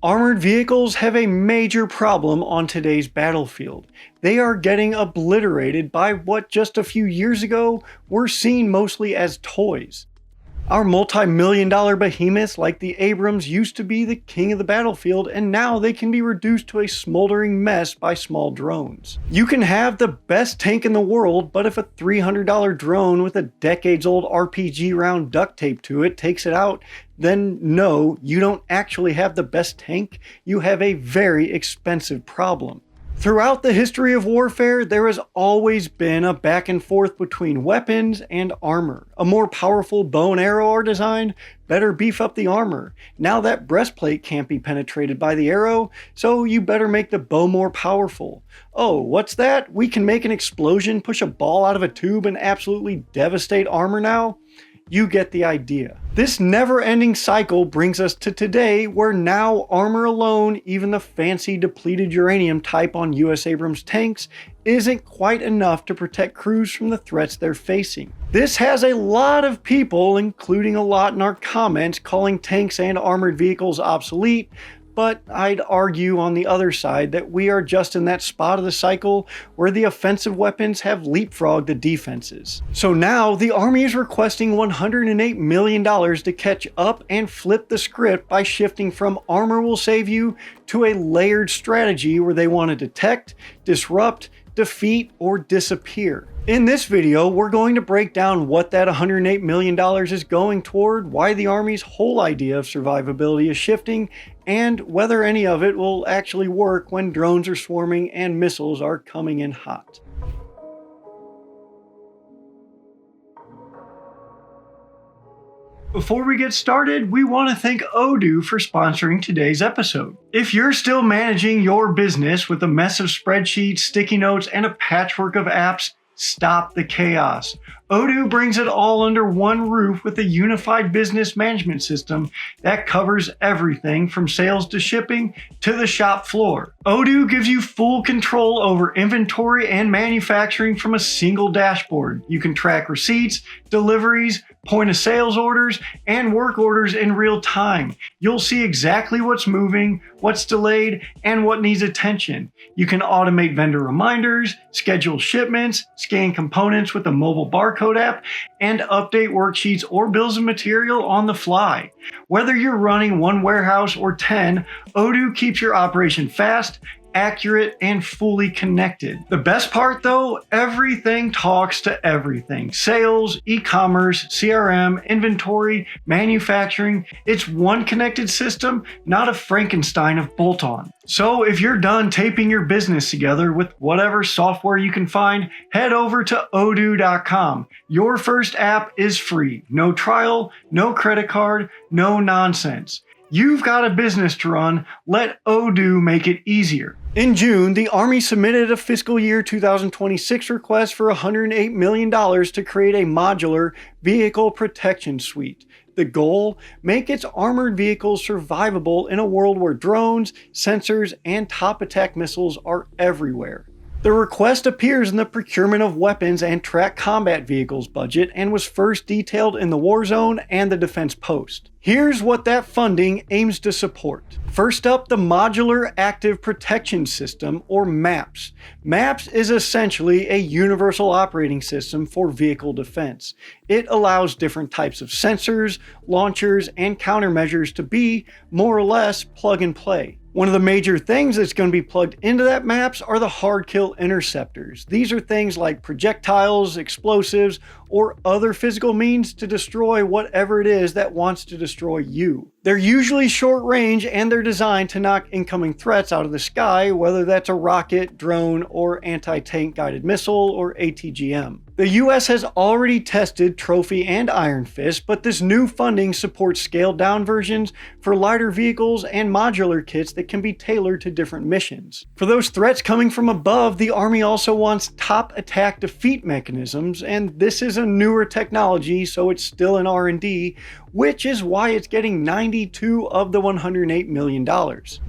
Armored vehicles have a major problem on today's battlefield. They are getting obliterated by what just a few years ago were seen mostly as toys. Our multi-million-dollar behemoths like the Abrams used to be the king of the battlefield, and now they can be reduced to a smoldering mess by small drones. You can have the best tank in the world, but if a $300 drone with a decades-old RPG round duct tape to it takes it out, then no, you don't actually have the best tank, you have a very expensive problem. Throughout the history of warfare, there has always been a back and forth between weapons and armor. A more powerful bow and arrow are designed, better beef up the armor. Now that breastplate can't be penetrated by the arrow, so you better make the bow more powerful. Oh, what's that? We can make an explosion, push a ball out of a tube, and absolutely devastate armor now? You get the idea. This never-ending cycle brings us to today, where now armor alone, even the fancy depleted uranium type on US Abrams tanks, isn't quite enough to protect crews from the threats they're facing. This has a lot of people, including a lot in our comments, calling tanks and armored vehicles obsolete, but I'd argue on the other side that we are just in that spot of the cycle where the offensive weapons have leapfrogged the defenses. So now the Army is requesting $108 million to catch up and flip the script by shifting from armor will save you to a layered strategy where they want to detect, disrupt, defeat, or disappear. In this video, we're going to break down what that $108 million is going toward, why the Army's whole idea of survivability is shifting, and whether any of it will actually work when drones are swarming and missiles are coming in hot. Before we get started, we want to thank Odoo for sponsoring today's episode. If you're still managing your business with a mess of spreadsheets, sticky notes, and a patchwork of apps, stop the chaos. Odoo brings it all under one roof with a unified business management system that covers everything from sales to shipping to the shop floor. Odoo gives you full control over inventory and manufacturing from a single dashboard. You can track receipts, deliveries, point of sales orders, and work orders in real time. You'll see exactly what's moving, what's delayed, and what needs attention. You can automate vendor reminders, schedule shipments, scan components with a mobile barcode app, and update worksheets or bills of material on the fly. Whether you're running one warehouse or 10, Odoo keeps your operation fast, accurate, and fully connected. The best part though, everything talks to everything. Sales, e-commerce, CRM, inventory, manufacturing. It's one connected system, not a Frankenstein of bolt-on. So if you're done taping your business together with whatever software you can find, head over to odoo.com. Your first app is free. No trial, no credit card, no nonsense. You've got a business to run, let Odoo make it easier. In June, the Army submitted a fiscal year 2026 request for $108 million to create a modular vehicle protection suite. The goal? Make its armored vehicles survivable in a world where drones, sensors, and top attack missiles are everywhere. The request appears in the procurement of weapons and tracked combat vehicles budget and was first detailed in the War Zone and the Defense Post. Here's what that funding aims to support. First up, the Modular Active Protection System, or MAPS. MAPS is essentially a universal operating system for vehicle defense. It allows different types of sensors, launchers, and countermeasures to be, more or less, plug and play. One of the major things that's going to be plugged into that MAPS are the hard kill interceptors. These are things like projectiles, explosives, or other physical means to destroy whatever it is that wants to destroy you. They're usually short range and they're designed to knock incoming threats out of the sky, whether that's a rocket, drone, or anti-tank guided missile, or ATGM. The US has already tested Trophy and Iron Fist, but this new funding supports scaled down versions for lighter vehicles and modular kits that can be tailored to different missions. For those threats coming from above, the Army also wants top attack defeat mechanisms, and this is a newer technology, so it's still in R&D, which is why it's getting 92 of the $108 million.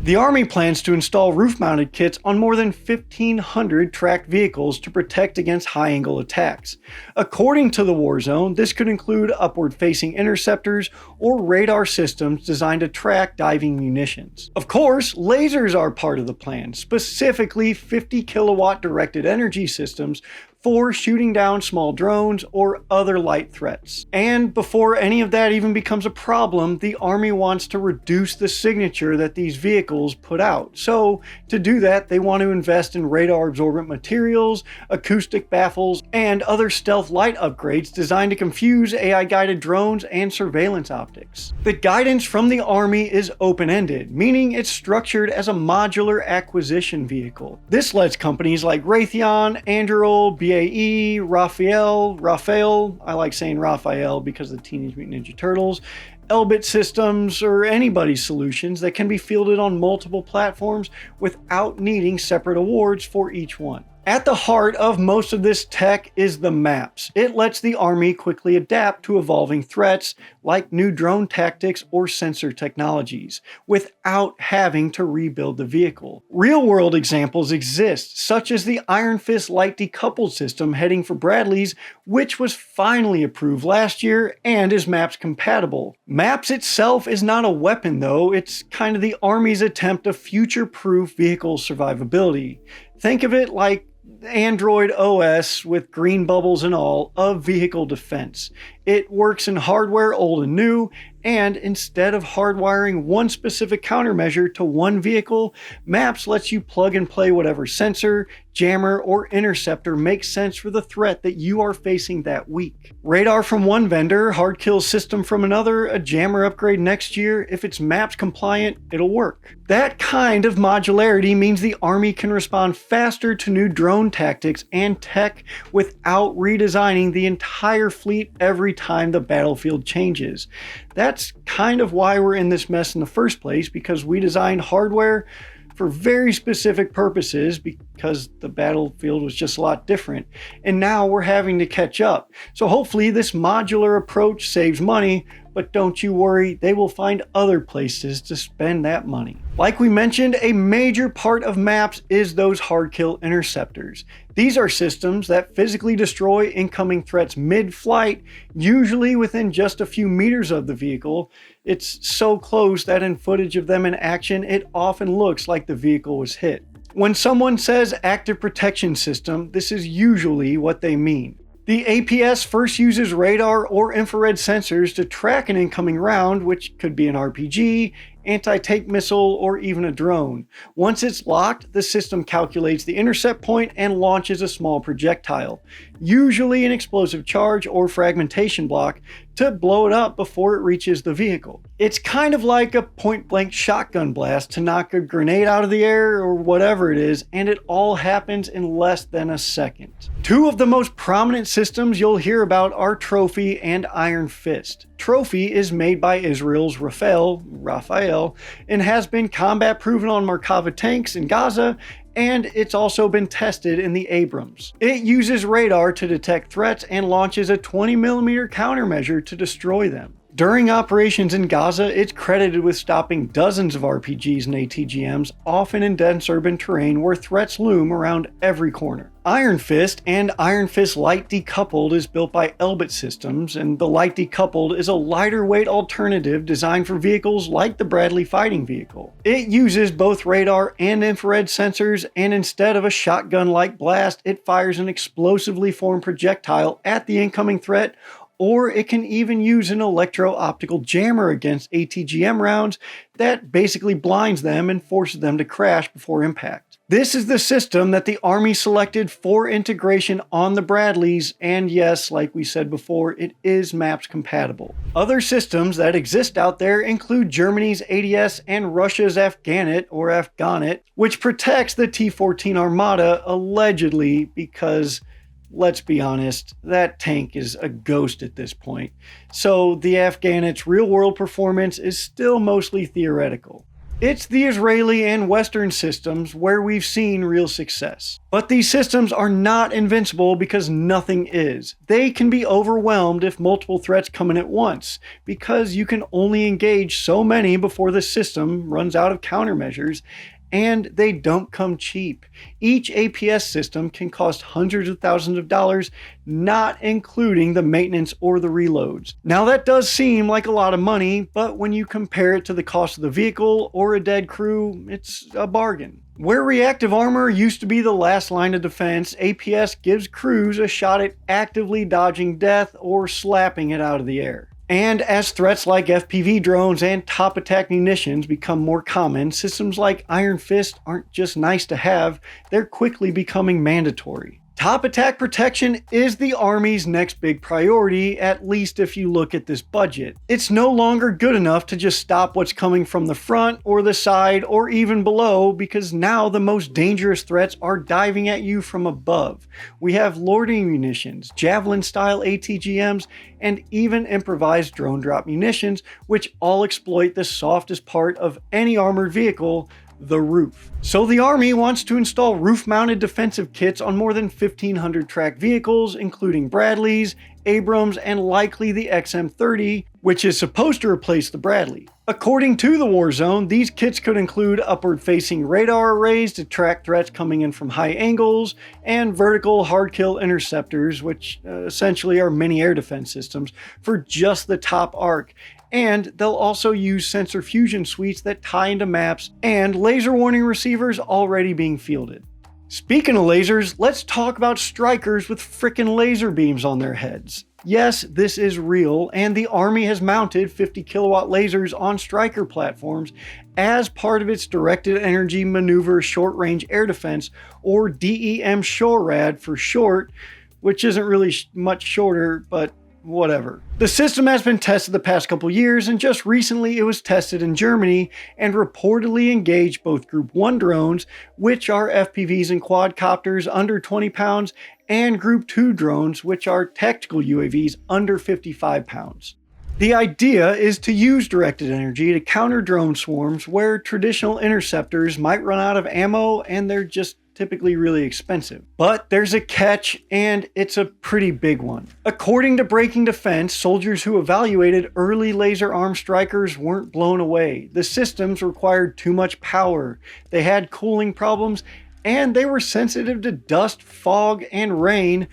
The Army plans to install roof-mounted kits on more than 1,500 tracked vehicles to protect against high-angle attacks. According to the Warzone, this could include upward-facing interceptors or radar systems designed to track diving munitions. Of course, lasers are part of the plan, specifically 50 kilowatt directed energy systems for shooting down small drones or other light threats. And before any of that even becomes a problem, the Army wants to reduce the signature that these vehicles put out. So to do that, they want to invest in radar absorbent materials, acoustic baffles, and other stealth light upgrades designed to confuse AI-guided drones and surveillance optics. The guidance from the Army is open-ended, meaning it's structured as a modular acquisition vehicle. This lets companies like Raytheon, Anduril, BAE, Rafael, I like saying Raphael because of the Teenage Mutant Ninja Turtles, Elbit Systems, or anybody's solutions that can be fielded on multiple platforms without needing separate awards for each one. At the heart of most of this tech is the maps. It lets the Army quickly adapt to evolving threats like new drone tactics or sensor technologies without having to rebuild the vehicle. Real-world examples exist, such as the Iron Fist light decoupled system heading for Bradley's, which was finally approved last year and is maps compatible. Maps itself is not a weapon though, it's kind of the Army's attempt to future-proof vehicle survivability. Think of it like Android OS with green bubbles and all of vehicle defense. It works in hardware old and new, and instead of hardwiring one specific countermeasure to one vehicle, Maps lets you plug and play whatever sensor, jammer, or interceptor makes sense for the threat that you are facing that week. Radar from one vendor, hard kill system from another, a jammer upgrade next year. If it's Maps compliant, it'll work. That kind of modularity means the Army can respond faster to new drone tactics and tech without redesigning the entire fleet every time the battlefield changes. That's kind of why we're in this mess in the first place, because we designed hardware for very specific purposes because the battlefield was just a lot different. And now we're having to catch up. So hopefully this modular approach saves money, but don't you worry, they will find other places to spend that money. Like we mentioned, a major part of Maps is those hard kill interceptors. These are systems that physically destroy incoming threats mid-flight, usually within just a few meters of the vehicle. It's so close that in footage of them in action, it often looks like the vehicle was hit. When someone says active protection system, this is usually what they mean. The APS first uses radar or infrared sensors to track an incoming round, which could be an RPG, anti-tank missile, or even a drone. Once it's locked, the system calculates the intercept point and launches a small projectile, usually an explosive charge or fragmentation block, to blow it up before it reaches the vehicle. It's kind of like a point-blank shotgun blast to knock a grenade out of the air or whatever it is, and it all happens in less than a second. Two of the most prominent systems you'll hear about are Trophy and Iron Fist. Trophy is made by Israel's Raphael, and has been combat proven on Merkava tanks in Gaza, and it's also been tested in the Abrams. It uses radar to detect threats and launches a 20mm countermeasure to destroy them. During operations in Gaza, it's credited with stopping dozens of RPGs and ATGMs, often in dense urban terrain where threats loom around every corner. Iron Fist and Iron Fist Light Decoupled is built by Elbit Systems, and the Light Decoupled is a lighter weight alternative designed for vehicles like the Bradley fighting vehicle. It uses both radar and infrared sensors, and instead of a shotgun-like blast, it fires an explosively formed projectile at the incoming threat, or it can even use an electro-optical jammer against ATGM rounds that basically blinds them and forces them to crash before impact. This is the system that the Army selected for integration on the Bradleys, and yes, like we said before, it is Maps compatible. Other systems that exist out there include Germany's ADS and Russia's Afghanet, which protects the T-14 Armada allegedly because, let's be honest, that tank is a ghost at this point. So the Afghanet's real-world performance is still mostly theoretical. It's the Israeli and Western systems where we've seen real success. But these systems are not invincible because nothing is. They can be overwhelmed if multiple threats come in at once, because you can only engage so many before the system runs out of countermeasures, and they don't come cheap. Each APS system can cost hundreds of thousands of dollars, not including the maintenance or the reloads. Now that does seem like a lot of money, but when you compare it to the cost of the vehicle or a dead crew, it's a bargain. Where reactive armor used to be the last line of defense, APS gives crews a shot at actively dodging death or slapping it out of the air. And as threats like FPV drones and top attack munitions become more common, systems like Iron Fist aren't just nice to have, they're quickly becoming mandatory. Top attack protection is the Army's next big priority, at least if you look at this budget. It's no longer good enough to just stop what's coming from the front or the side or even below, because now the most dangerous threats are diving at you from above. We have loitering munitions, javelin-style ATGMs, and even improvised drone drop munitions, which all exploit the softest part of any armored vehicle, the roof. So the Army wants to install roof-mounted defensive kits on more than 1,500 tracked vehicles, including Bradleys, Abrams, and likely the XM30, which is supposed to replace the Bradley. According to the War Zone, these kits could include upward-facing radar arrays to track threats coming in from high angles, and vertical hard-kill interceptors, which essentially are mini air defense systems, for just the top arc. And they'll also use sensor fusion suites that tie into maps and laser warning receivers already being fielded. Speaking of lasers, let's talk about strikers with frickin' laser beams on their heads. Yes, this is real, and the Army has mounted 50 kilowatt lasers on Stryker platforms as part of its Directed Energy Maneuver Short Range Air Defense, or DEM SHORAD for short, which isn't really much shorter, but whatever. The system has been tested the past couple years, and just recently it was tested in Germany and reportedly engaged both Group 1 drones, which are FPVs and quadcopters under 20 pounds, and Group 2 drones, which are tactical UAVs under 55 pounds. The idea is to use directed energy to counter drone swarms where traditional interceptors might run out of ammo and they're just typically really expensive. But there's a catch, and it's a pretty big one. According to Breaking Defense, soldiers who evaluated early laser-armed strikers weren't blown away. The systems required too much power, they had cooling problems, and they were sensitive to dust, fog, and rain,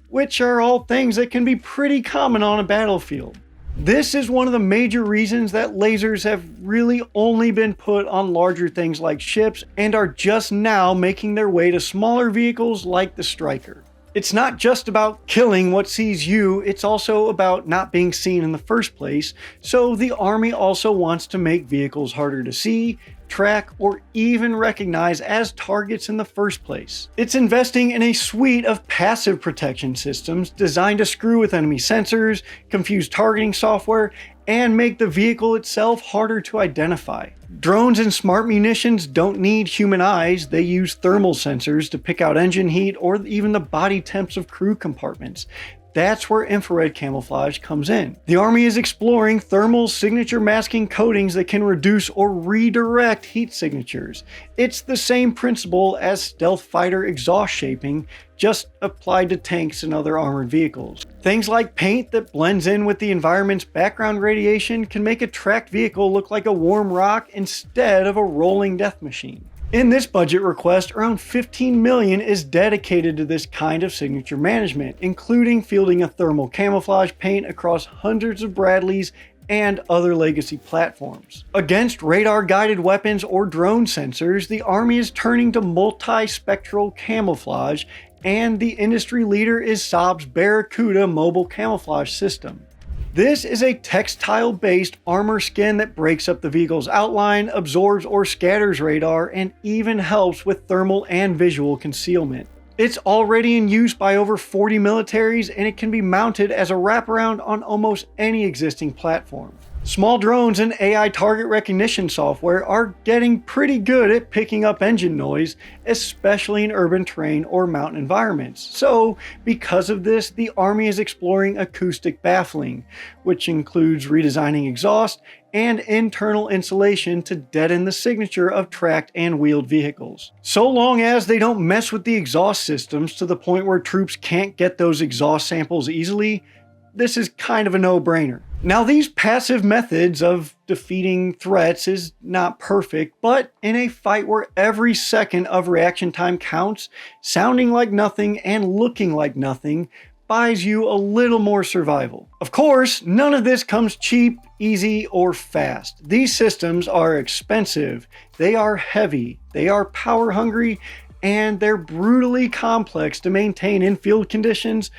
which are all things that can be pretty common on a battlefield. This is one of the major reasons that lasers have really only been put on larger things like ships and are just now making their way to smaller vehicles like the Stryker. It's not just about killing what sees you, it's also about not being seen in the first place, so the Army also wants to make vehicles harder to see, track, or even recognize as targets in the first place. It's investing in a suite of passive protection systems designed to screw with enemy sensors, confuse targeting software, and make the vehicle itself harder to identify. Drones and smart munitions don't need human eyes, they use thermal sensors to pick out engine heat or even the body temps of crew compartments. That's where infrared camouflage comes in. The Army is exploring thermal signature masking coatings that can reduce or redirect heat signatures. It's the same principle as stealth fighter exhaust shaping, just applied to tanks and other armored vehicles. Things like paint that blends in with the environment's background radiation can make a tracked vehicle look like a warm rock instead of a rolling death machine. In this budget request, around $15 million is dedicated to this kind of signature management, including fielding a thermal camouflage paint across hundreds of Bradleys and other legacy platforms. Against radar-guided weapons or drone sensors, the Army is turning to multi-spectral camouflage, and the industry leader is Saab's Barracuda mobile camouflage system. This is a textile-based armor skin that breaks up the vehicle's outline, absorbs or scatters radar, and even helps with thermal and visual concealment. It's already in use by over 40 militaries, and it can be mounted as a wraparound on almost any existing platform. Small drones and AI target recognition software are getting pretty good at picking up engine noise, especially in urban terrain or mountain environments. So, because of this, the Army is exploring acoustic baffling, which includes redesigning exhaust and internal insulation to deaden the signature of tracked and wheeled vehicles. So long as they don't mess with the exhaust systems to the point where troops can't get those exhaust samples easily, this is kind of a no-brainer. Now, these passive methods of defeating threats is not perfect, but in a fight where every second of reaction time counts, sounding like nothing and looking like nothing buys you a little more survival. Of course, none of this comes cheap, easy, or fast. These systems are expensive, they are heavy, they are power hungry, and they're brutally complex to maintain in field conditions,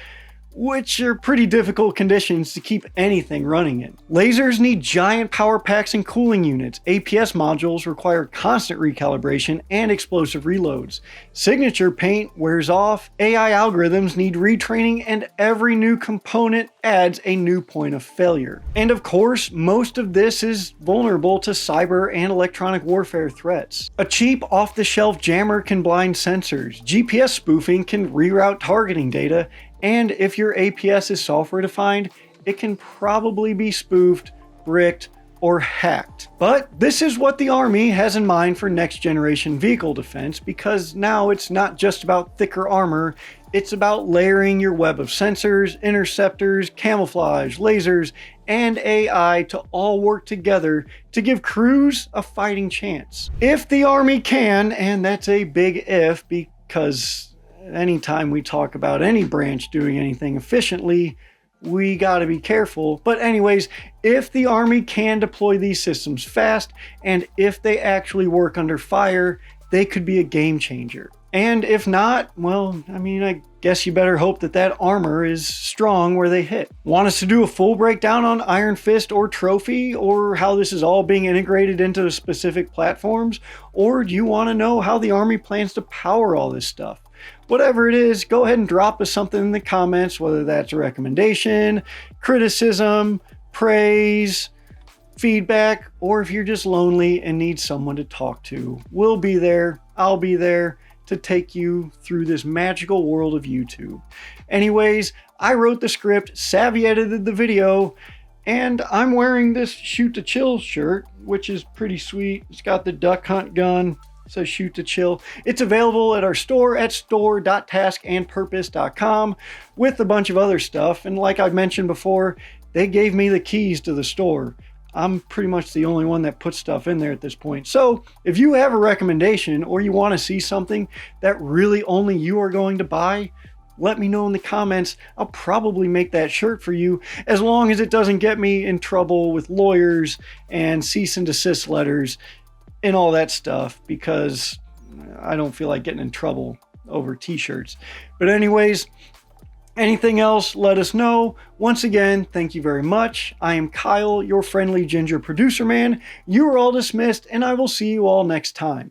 which are pretty difficult conditions to keep anything running in. Lasers need giant power packs and cooling units. APS modules require constant recalibration and explosive reloads. Signature paint wears off, AI algorithms need retraining, and every new component adds a new point of failure. And of course, most of this is vulnerable to cyber and electronic warfare threats. A cheap off-the-shelf jammer can blind sensors, GPS spoofing can reroute targeting data, and if your APS is software defined, it can probably be spoofed, bricked, or hacked. But this is what the Army has in mind for next generation vehicle defense, because now it's not just about thicker armor, it's about layering your web of sensors, interceptors, camouflage, lasers, and AI to all work together to give crews a fighting chance. If the Army can, and that's a big if, because anytime we talk about any branch doing anything efficiently, we got to be careful. But anyways, if the Army can deploy these systems fast, and if they actually work under fire, they could be a game changer. And if not, well, I guess you better hope that that armor is strong where they hit. Want us to do a full breakdown on Iron Fist or Trophy, or how this is all being integrated into specific platforms? Or do you want to know how the Army plans to power all this stuff? Whatever it is, go ahead and drop us something in the comments, whether that's a recommendation, criticism, praise, feedback, or if you're just lonely and need someone to talk to. We'll be there, I'll be there to take you through this magical world of YouTube. Anyways, I wrote the script, Savvy edited the video, and I'm wearing this Shoot to Chill shirt, which is pretty sweet. It's got the duck hunt gun. So Shoot to Chill. It's available at our store at store.taskandpurpose.com with a bunch of other stuff. And like I've mentioned before, they gave me the keys to the store. I'm pretty much the only one that puts stuff in there at this point. So if you have a recommendation or you want to see something that really only you are going to buy, let me know in the comments. I'll probably make that shirt for you, as long as it doesn't get me in trouble with lawyers and cease and desist letters and all that stuff, because I don't feel like getting in trouble over t-shirts. But anyways, anything else, let us know. Once again, thank you very much. I am Kyle, your friendly ginger producer man. You are all dismissed, and I will see you all next time.